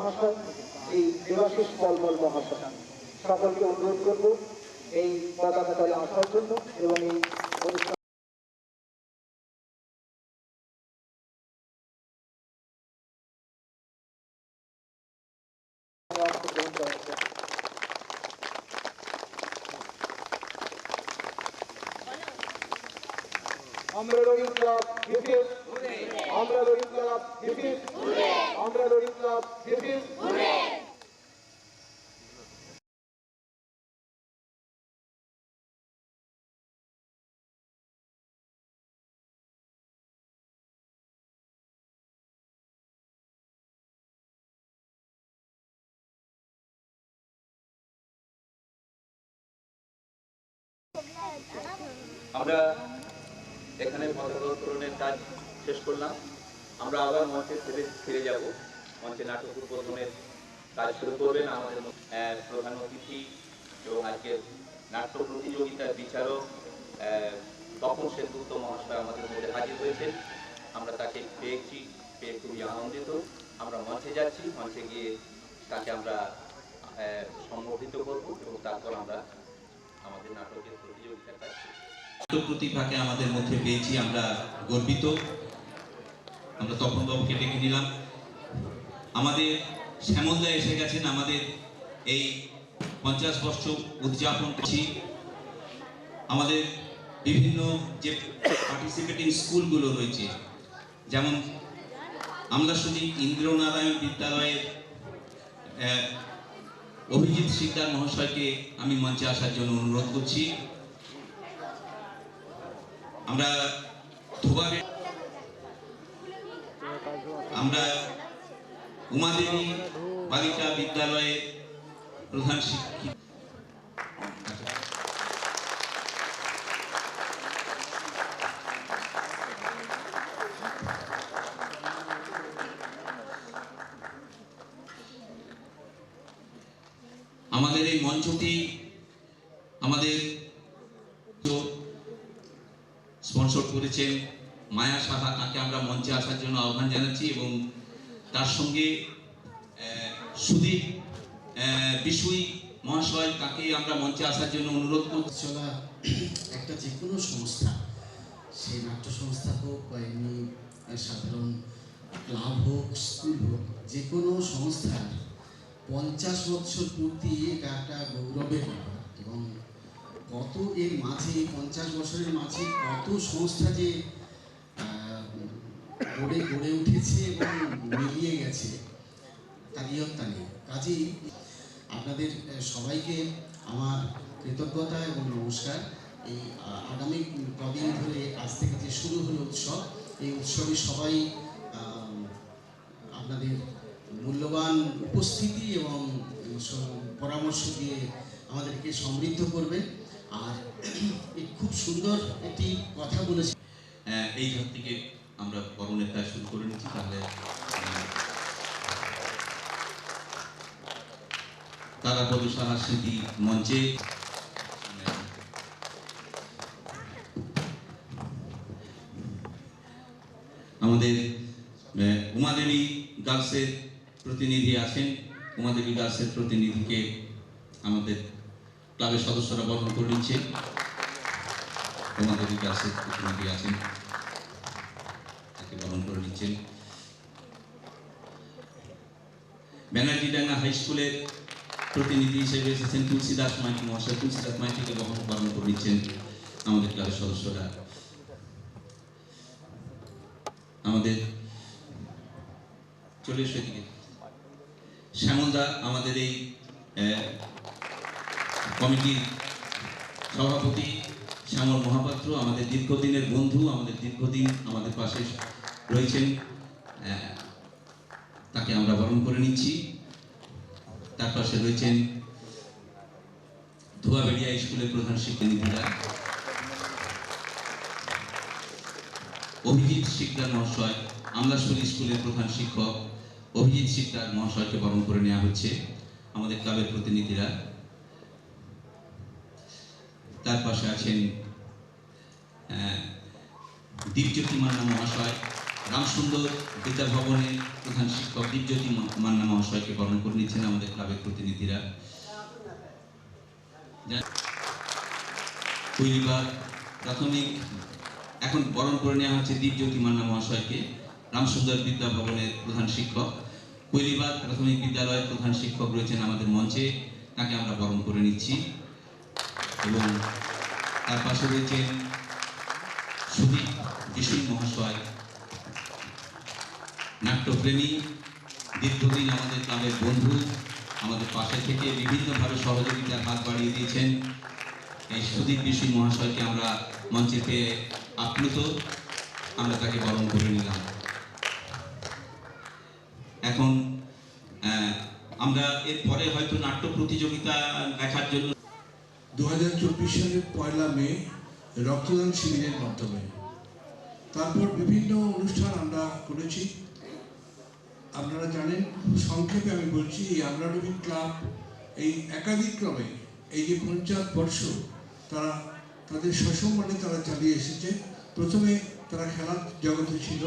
মহাশয়, এই দেবাশিস পলমল মহাশয়, সকলকে অনুরোধ করব এই পতাকা তলে আসার জন্য এবং এই অনুষ্ঠান অংশগ্রহণ করার জন্য। আমরা রবীন্দ্র ক্লাব বিপিএস, আমরা রবীন্দ্র ক্লাব বিপিএস, আমরা রবীন্দ্র ক্লাব বিপিএস। আমরা এখানে পতাকা উত্তোলনের কাজ শেষ করলাম। আমরা আবার মঞ্চে ফিরে যাব। মঞ্চে নাটক উদ্বোধনের কাজ শুরু করবেন আমাদের প্রধান অতিথি এবং আজকের নাট্য প্রতিযোগিতার বিচারক তপন সেনগুপ্ত মহাশয় আমাদের মধ্যে হাজির হয়েছেন। আমরা তাকে পেয়ে খুবই আনন্দিত। আমরা মঞ্চে যাচ্ছি, মঞ্চে গিয়ে তাকে আমরা সম্বোধিত করব এবং তারপর আমরা আমাদের নাটকের প্রতিযোগিতার কাজ প্রতিভাকে আমাদের মধ্যে পেয়েছি, আমরা গর্বিত। আমরা তপন বাবুকে ডেকে নিলাম। আমাদের শ্যামলদা এসে গেছেন আমাদের এই 50 বছর উদযাপন করছি। আমাদের বিভিন্ন যে পার্টিসিপেটিং স্কুলগুলো রয়েছে, যেমন আমলাশুনি ইন্দ্রনারায়ণ বিদ্যালয়ের অভিজিৎ শিকদার মহাশয়কে আমি মঞ্চে আসার জন্য অনুরোধ করছি। আমরা উমাদেবী বালিকা বিদ্যালয়ের প্রধান শিক্ষিকা আমাদের এই মঞ্চটি আমাদের স্পন্সর করেছেন মায়া সাহা, তাকে আমরা মঞ্চে আসার জন্য আহ্বান জানাচ্ছি এবং তার সঙ্গে সুদীপ বিশুই মহাশয়, তাকে আমরা মঞ্চে আসার জন্য অনুরোধ করছি। চলা একটা যে কোনো সংস্থা, সেই নাট্য সংস্থা হোক বা এমনি সাধারণ ক্লাব হোক, স্কুল হোক, যে কোনো সংস্থার 50 বছর পূর্তি এটা একটা গৌরবের ব্যাপার। এবং কত এর মাঝে 50 বছরের মাঝে কত সংস্থা যে গড়ে উঠেছে এবং মিলিয়ে গেছে তার ইয়ত্তা নেই। কাজেই আপনাদের সবাইকে আমার কৃতজ্ঞতা এবং নমস্কার। এই আগামী কদিন ধরে আজ থেকে যে শুরু হলো উৎসব, এই উৎসবে সবাই আপনাদের মূল্যবান উপস্থিতি এবং পরামর্শ দিয়ে আমাদেরকে সমৃদ্ধ করবে। আর খুব সুন্দর একটি কথা বলেছি। এইখান থেকে আমরা বরণের কাজ শুরু করে নিচ্ছি। তাহলে তারাপদ সাহা স্মৃতি মঞ্চে আমাদের উমাদেবী গার্লসের প্রতিনিধি আছেন। উমাদেবী গার্লসের প্রতিনিধিকে আমাদের ক্লাবের সদস্যরা বরণ করে নিচ্ছে। উমাদেবী গার্লসের প্রতিনিধি আছেন, তাকে বরণ করে নিচ্ছেন। ব্যানার্জিডাঙ্গা হাই স্কুলের প্রতিনিধি হিসেবে এসেছেন তুলসীদাস মাইতি মহাশয়। তুলসীদাস মাইতিকে বরণ করে নিচ্ছেন আমাদের ক্লাবের সদস্যরা। আমাদের চলে এসে দিকে শ্যামলদা আমাদের এই কমিটির সভাপতি, শ্যামল মহাপাত্র আমাদের দীর্ঘদিনের বন্ধু, আমাদের দীর্ঘদিন আমাদের পাশে রয়েছেন, তাকে আমরা বরণ করে নিচ্ছি। তার পাশে রয়েছেন ধোয়াবেড়িয়া স্কুলের প্রধান শিক্ষানীতিরা, অভিজিৎ শিকদার মহাশয়, আমলাশুনি স্কুলের প্রধান শিক্ষক অভিজিৎ শিকদার মহাশয়কে বরণ করে নেওয়া হচ্ছে আমাদের ক্লাবের প্রতিনিধিরা। তার পাশে আছেন দীপজ্যোতি মান্না মহাশয়, রামসুন্দর বিদ্যাভবনের প্রধান শিক্ষক দীপজ্যোতি মান্না মহাশয়কে বরণ করে নিচ্ছেন আমাদের ক্লাবের প্রতিনিধিরা। কৈলিবাগ প্রাথমিক এখন বরণ করে নেওয়া হচ্ছে দীপজ্যোতি মান্না মহাশয়কে, রামসুন্দর বিদ্যাভবনের প্রধান শিক্ষক। কৈলিবাগ প্রাথমিক বিদ্যালয়ের প্রধান শিক্ষক রয়েছেন আমাদের মঞ্চে, তাকে আমরা বরণ করে নিচ্ছি। এবং তার পাশে রয়েছেন সুদীপ বিশুই মহাশয়, নাট্যপ্রেমী, দীর্ঘদিন আমাদের ক্লাবের বন্ধু, আমাদের পাশে থেকে বিভিন্নভাবে সহযোগিতার হাত বাড়িয়ে দিয়েছেন। এই সুদীপ বিশুই মহাশয়কে আমরা মঞ্চে পেয়ে আপ্লুত, আমরা তাকে বরণ করে নিলাম। এখন আমরা এরপরে হয়তো নাট্য প্রতিযোগিতা দেখার জন্য 2024 সালের 1 মে রক্তদান শিবিরের মাধ্যমে, তারপর বিভিন্ন অনুষ্ঠান আমরা করেছি। আপনারা জানেন, সংক্ষেপে আমি বলছি, এই আমরা নবীন ক্লাব এই একাধিক ক্রমে এই যে 50 বর্ষ তারা তাদের সসম্মানে তারা চালিয়ে এসেছে। প্রথমে তারা খেলার জগতে ছিল,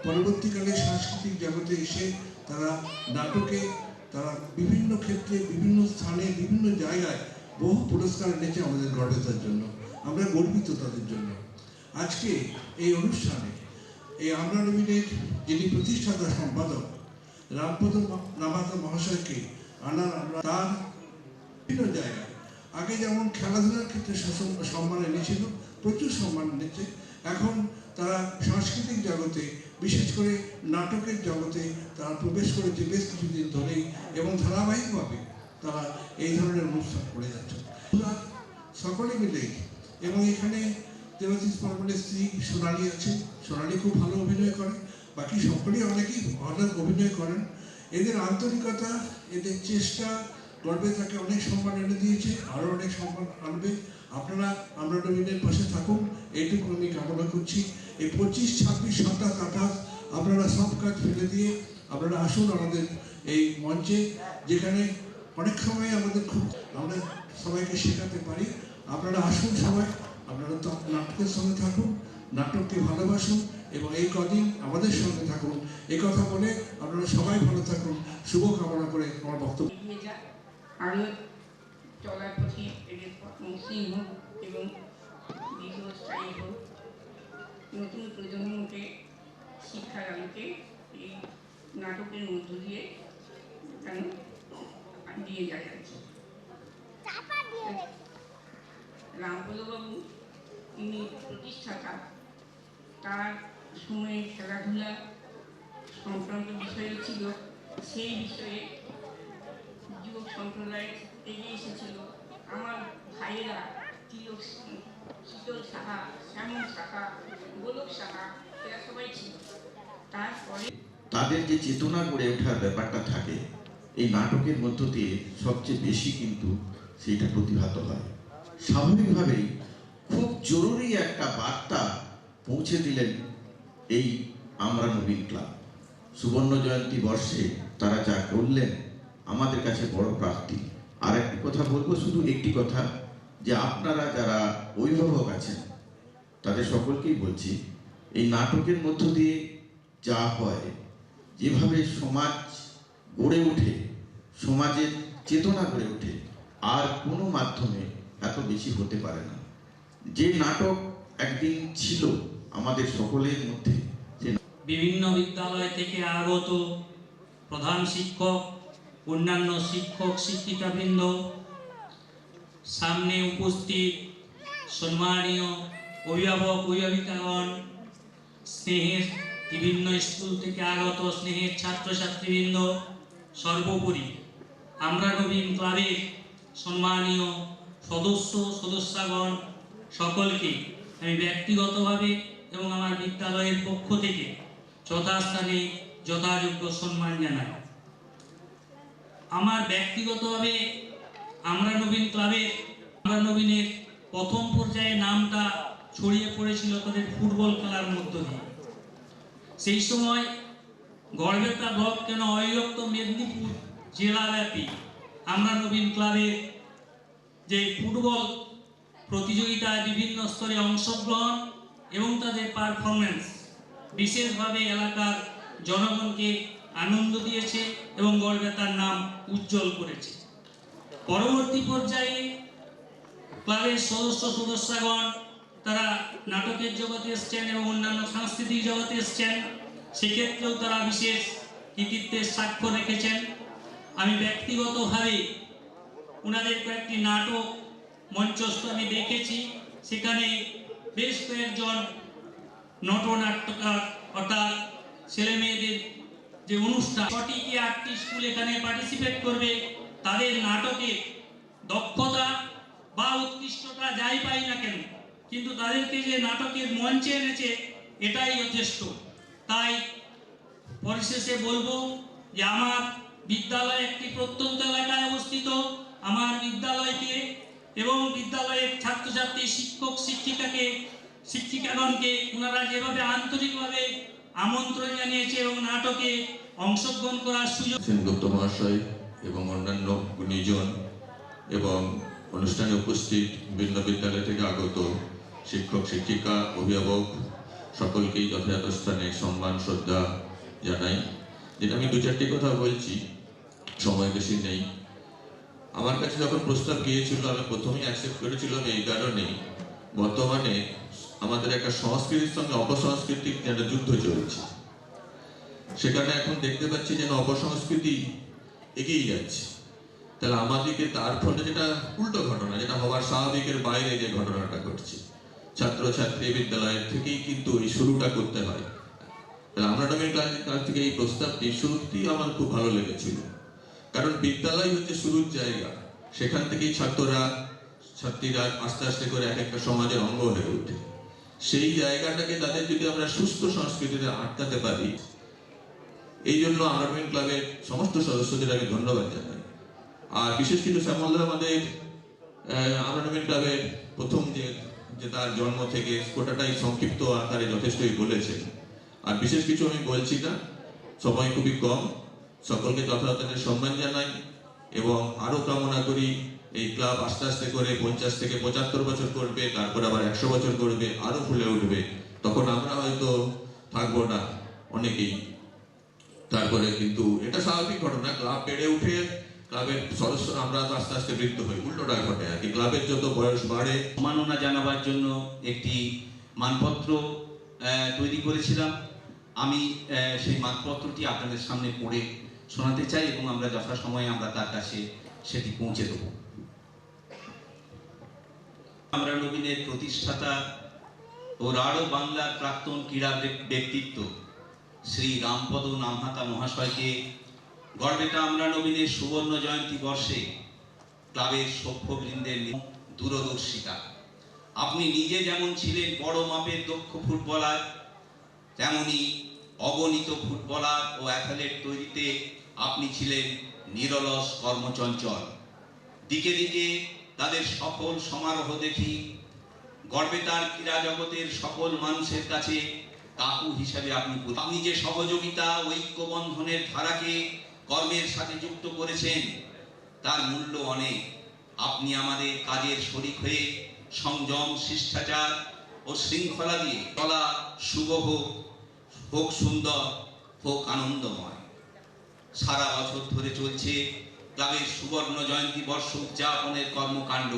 পরবর্তীকালে সাংস্কৃতিক জগতে এসে তারা নাটকে তারা বিভিন্ন ক্ষেত্রে, বিভিন্ন স্থানে, বিভিন্ন জায়গায় বহু পুরস্কার এনেছে আমাদের গর্বিতার জন্য। আমরা গর্বিত তাদের জন্য। আজকে এই অনুষ্ঠানে এই আমরা নবীনের যিনি প্রতিষ্ঠাতা সম্পাদক রামপদ নামাতা মহাশয়কে আনার, আমরা তার বিভিন্ন জায়গায় আগে যেমন খেলাধুলার ক্ষেত্রে সম্মান এনেছিল, প্রচুর সম্মান এনেছে। এখন তারা সাংস্কৃতিক জগতে, বিশেষ করে নাটকের জগতে তারা প্রবেশ করেছে বেশ কিছুদিন ধরেই, এবং ধারাবাহিকভাবে তারা এই ধরনের অনুষ্ঠান করে যাচ্ছে সকলে মিলে। এবং এখানে দেবাশিস বর্মনের স্ত্রী সোনালী আছে, সোনালী খুব ভালো অভিনয় করে, বাকি সকলেই অনেকেই ভালো অভিনয় করেন। এদের আন্তরিকতা, এদের চেষ্টা গর্বে তাকে অনেক সম্মান এনে দিয়েছে, আরও অনেক সম্মান আনবে। আপনারা আমরা নবীনের পাশে থাকুন, এইটুকু আমি কামনা করছি। এই 25, 26, 27, 28 আপনারা সব কাজ ফেলে দিয়ে আপনারা আসুন আমাদের এই মঞ্চে, যেখানে অনেক সময় আমাদের খুব আমরা সবাইকে শেখাতে পারি। আপনারা আসুন সবাই, আপনারা তো নাটকের সঙ্গে থাকুন, নাটককে ভালোবাসুন এবং এই কদিন আমাদের সঙ্গে থাকুন। এই কথা বলে আপনারা সবাই ভালো থাকুন, শুভ কামনা করে আমার বক্তব্য। আরও চলার পথে এদের মসৃণ হোক এবং দীর্ঘস্থায়ী হোক, নতুন প্রজন্মকে শিক্ষার আলোকে এই নাটকের মধ্য দিয়ে কেন দিয়ে যায় আর কি। রামপদবাবু তিনি প্রতিষ্ঠাতা, তার সময়ে খেলাধুলা সংক্রান্ত বিষয় ছিল, সেই বিষয়ে যুবক সম্প্রদায় এগিয়ে এসেছিল। আমার ভাইয়েরা তিলক, শীতল সাহা, শ্যামল সাহা, গোলক সাহা, এরা সবাই ছিল। তারপরে তাদের যে চেতনা গড়ে ওঠার ব্যাপারটা থাকে, এই নাটকের মধ্য দিয়ে সবচেয়ে বেশি কিন্তু সেইটা প্রতিভাত হয়। স্বাভাবিকভাবেই খুব জরুরি একটা বার্তা পৌঁছে দিলেন এই আমরা নবীন ক্লাব। সুবর্ণ জয়ন্তী বর্ষে তারা যা করলেন আমাদের কাছে বড় প্রাপ্তি। আর একটি কথা বলবো, শুধু একটি কথা, যে আপনারা যারা অভিভাবক আছেন তাদের সকলকেই বলছি, এই নাটকের মধ্য দিয়ে যা হয়, যেভাবে সমাজ গড়ে ওঠে, সমাজের চেতনা গড়ে ওঠে, আর কোনো মাধ্যমে এত বেশি হতে পারে না। যে নাটক একদিন ছিল আমাদের সকলের মধ্যে, বিভিন্ন বিদ্যালয় থেকে আগত প্রধান শিক্ষক, অন্যান্য শিক্ষক শিক্ষিকাবৃন্দ, সামনে উপস্থিত সম্মানীয় অভিভাবক অভিভাবিকাগণ, স্নেহের বিভিন্ন স্কুল থেকে আগত স্নেহের ছাত্রছাত্রীবৃন্দ, সর্বোপরি আমরা নবীন ক্লাবের সম্মানীয় সদস্য সদস্যগণ, সকলকে আমি ব্যক্তিগতভাবে এবং আমার বিদ্যালয়ের পক্ষ থেকে যথাস্থানে যথাযোগ্য সম্মান জানাই। আমার ব্যক্তিগতভাবে আমরা নবীন ক্লাবের, আমরা নবীনের প্রথম পর্যায়ে নামটা ছড়িয়ে পড়েছিল তাদের ফুটবল খেলার মধ্য দিয়ে। সেই সময় গড়বেতা ব্লক কেন অবিভক্ত মেদিনীপুর জেলাব্যাপী আমরা নবীন ক্লাবের যে ফুটবল প্রতিযোগিতায় বিভিন্ন স্তরে অংশগ্রহণ এবং তাদের পারফরমেন্স বিশেষভাবে এলাকার জনগণকে আনন্দ দিয়েছে এবং গড়বেতার নাম উজ্জ্বল করেছে। পরবর্তী পর্যায়ে ক্লাবের সদস্যগণ তারা নাটকের জগতে এসছেন এবং অন্যান্য সাংস্কৃতিক জগতে এসছেন, সেক্ষেত্রেও তারা বিশেষ কৃতিত্বের স্বাক্ষর রেখেছেন। আমি ব্যক্তিগতভাবে ওনাদের কয়েকটি নাটক মঞ্চস্থ আমি দেখেছি, সেখানে বেশ কয়েকজন নটনাট্যকার অর্থাৎ ছেলে মেয়েদের যে অনুষ্ঠান 6টি 8টি স্কুল এখানে পার্টিসিপেট করবে, তাদের নাটকে দক্ষতা বা উৎকৃষ্টতা যাই পাই না কেন, কিন্তু তাদেরকে যে নাটকের মঞ্চে এনেছে এটাই যথেষ্ট। তাই পরিশেষে বলবো যে আমার বিদ্যালয় একটি প্রত্যন্ত এলাকায় অবস্থিত। আমার বিদ্যালয়কে এবং বিদ্যালয়ের ছাত্রছাত্রী, শিক্ষক শিক্ষিকাগণকে ওনারা যেভাবে আন্তরিকভাবে আমন্ত্রণ জানিয়েছে এবং নাটকে অংশগ্রহণ করার সুযোগ। সেনগুপ্ত মহাশয় এবং অন্যান্য গুণীজন এবং অনুষ্ঠানে উপস্থিত বিভিন্ন বিদ্যালয় থেকে আগত শিক্ষক শিক্ষিকা অভিভাবক সকলকেই যথাযথ স্থানে সম্মান শ্রদ্ধা জানাই। যেটা আমি 2-4টি কথা বলছি, সময় বেশি নেই। আমার কাছে যখন প্রস্তাব গিয়েছিল আমি প্রথমেই অ্যাকসেপ্ট করেছিলাম এই কারণে, বর্তমানে আমাদের একটা সংস্কৃতির সঙ্গে অপসংস্কৃতির একটা যুদ্ধ চলছে। সেখানে এখন দেখতে পাচ্ছি যেন অপসংস্কৃতি এগিয়ে যাচ্ছে। তাহলে আমাদেরকে তার ফলে যেটা উল্টো ঘটনা, যেটা হওয়ার স্বাভাবিকের বাইরে যে ঘটনাটা ঘটছে, ছাত্রছাত্রী বিদ্যালয়ের থেকেই কিন্তু এই শুরুটা করতে হয়। তাহলে আমরা নবীন কাছ থেকে এই প্রস্তাবটি সত্যি আমার খুব ভালো লেগেছিল, কারণ বিদ্যালয় হচ্ছে শুরুর জায়গা। সেখান থেকেই ছাত্রীরা আস্তে আস্তে করে এক একটা সমাজের অঙ্গ হয়ে ওঠে। সেই জায়গাটাকে তাদের যদি আমরা সুস্থ সংস্কৃতিতে আটকাতে পারি, এই জন্য আরবিন ক্লাবের সমস্ত সদস্যদের আমি ধন্যবাদ জানাই। আর বিশেষ কিছু শ্যামলদা আমাদের আরবিন ক্লাবের প্রথম যে তার জন্ম থেকে গোটাটাই সংক্ষিপ্ত আকারে যথেষ্টই বলেছেন। আর বিশেষ কিছু আমি বলছি না, সময় খুবই কম। সকলকে যথাযথ সম্মান জানাই এবং আরো কামনা করি এই ক্লাব আস্তে আস্তে করে 50 থেকে 75 বছর করবে, তারপর আবার 100 বছর করবে, আরো ফুলে উঠবে। তখন আমরা হয়তো থাকবো না অনেকেই, তারপরে কিন্তু এটা স্বাভাবিক ঘটনা। ক্লাব বেড়ে উঠে ক্লাবের সদস্যরা আমরা তো আস্তে আস্তে বৃদ্ধ হই, উল্টোটা ঘটে আর কি। ক্লাবের যত বয়স বাড়ে, সম্মাননা জানাবার জন্য একটি মানপত্র তৈরি করেছিলাম। আমি সেই মানপত্রটি আপনাদের সামনে পড়ে শোনাতে চাই এবং আমরা যথাসময়ে আমরা তার কাছে সেটি পৌঁছে দেব। আমরা নবীনের প্রতিষ্ঠাতা ও রাঢ় বাংলার প্রাক্তন ক্রীড়া ব্যক্তিত্ব শ্রী রামপদ নামহাতা মহাশয়কে গড়বেতা আমরা নবীনের সুবর্ণ জয়ন্তী বর্ষে ক্লাবের সভ্যবৃন্দের দূরদর্শিতা। আপনি নিজে যেমন ছিলেন বড় মাপের দক্ষ ফুটবলার, তেমনি অগণিত ফুটবলার ও অ্যাথলেট তৈরিতে আপনি ছিলেন নিরলস কর্মচঞ্চল। দিকে দিকে তাদের সফল সমারোহ দেখি গড়বেতার ক্রীড়া জগতের সকল মানুষের কাছে কাকু হিসাবে আপনি যে সহযোগিতা ঐক্যবন্ধনের ধারাকে কর্মের সাথে যুক্ত করেছেন তার মূল্য অনেক। আপনি আমাদের কাজের শরিক হয়ে সংযম, শিষ্টাচার ও শৃঙ্খলা দিয়ে চলা শুভ হোক সুন্দর, হোক আনন্দময়। সারা বছর ধরে চলছে ক্লাবের সুবর্ণ জয়ন্তী বর্ষ উদযাপনের কর্মকাণ্ড।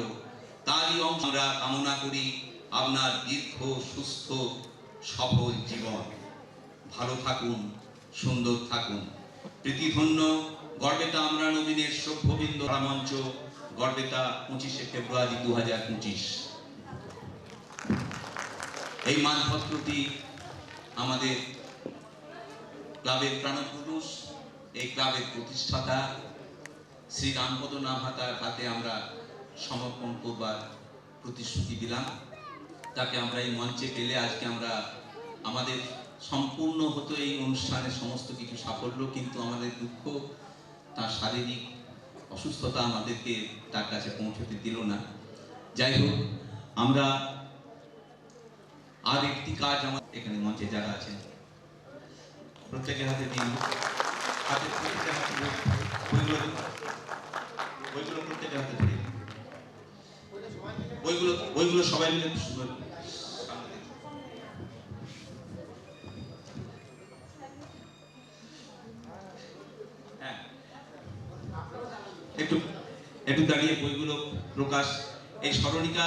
তারই অংশ আমরা কামনা করি আপনার দীর্ঘ, সুস্থ, সফল জীবন। ভালো থাকুন, সুন্দর থাকুন। প্রীতিধন্য গড়বেতা আমরা নবীনের সভ্যবৃন্দ মঞ্চ, গড়বেতা 25শে ফেব্রুয়ারি 2025। এই মানপত্রটি আমাদের ক্লাবের প্রাণপুরুষ, এই ক্লাবের প্রতিষ্ঠাতা শ্রী রামপদ নামহাতার হাতে আমরা সমর্পণ করবার প্রতিশ্রুতি দিলাম। তাকে আমরা এই মঞ্চে পেলে আজকে আমরা আমাদের সম্পূর্ণ হতো এই অনুষ্ঠানের সমস্ত কিছু সাফল্য, কিন্তু আমাদের দুঃখ তার শারীরিক অসুস্থতা আমাদেরকে তার কাছে পৌঁছতে দিল না। যাই হোক, আমরা আর একটি কাজ আমার এখানে মঞ্চে যারা আছেন প্রত্যেকের হাতে দিন, প্রত্যেকের হাতে বইগুলো প্রত্যেকের হাতে ধরে বইগুলো সবাই মিলে একটু একটু দাঁড়িয়ে বইগুলো প্রকাশ, এই স্মরণিকা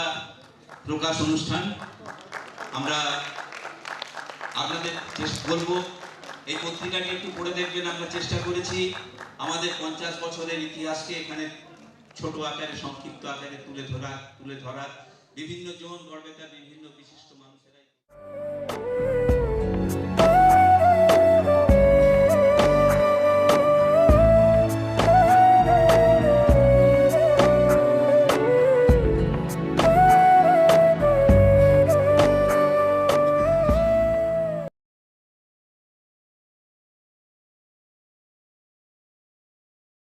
প্রকাশ অনুষ্ঠান আমরা আপনাদের বলবো এই পত্রিকাটি একটু পড়ে দেখবেন। আমরা চেষ্টা করেছি আমাদের 50 বছরের ইতিহাসকে এখানে ছোট আকারে সংক্ষিপ্ত আকারে তুলে ধরা বিভিন্ন জন গর্বেতার বিভিন্ন বিশিষ্ট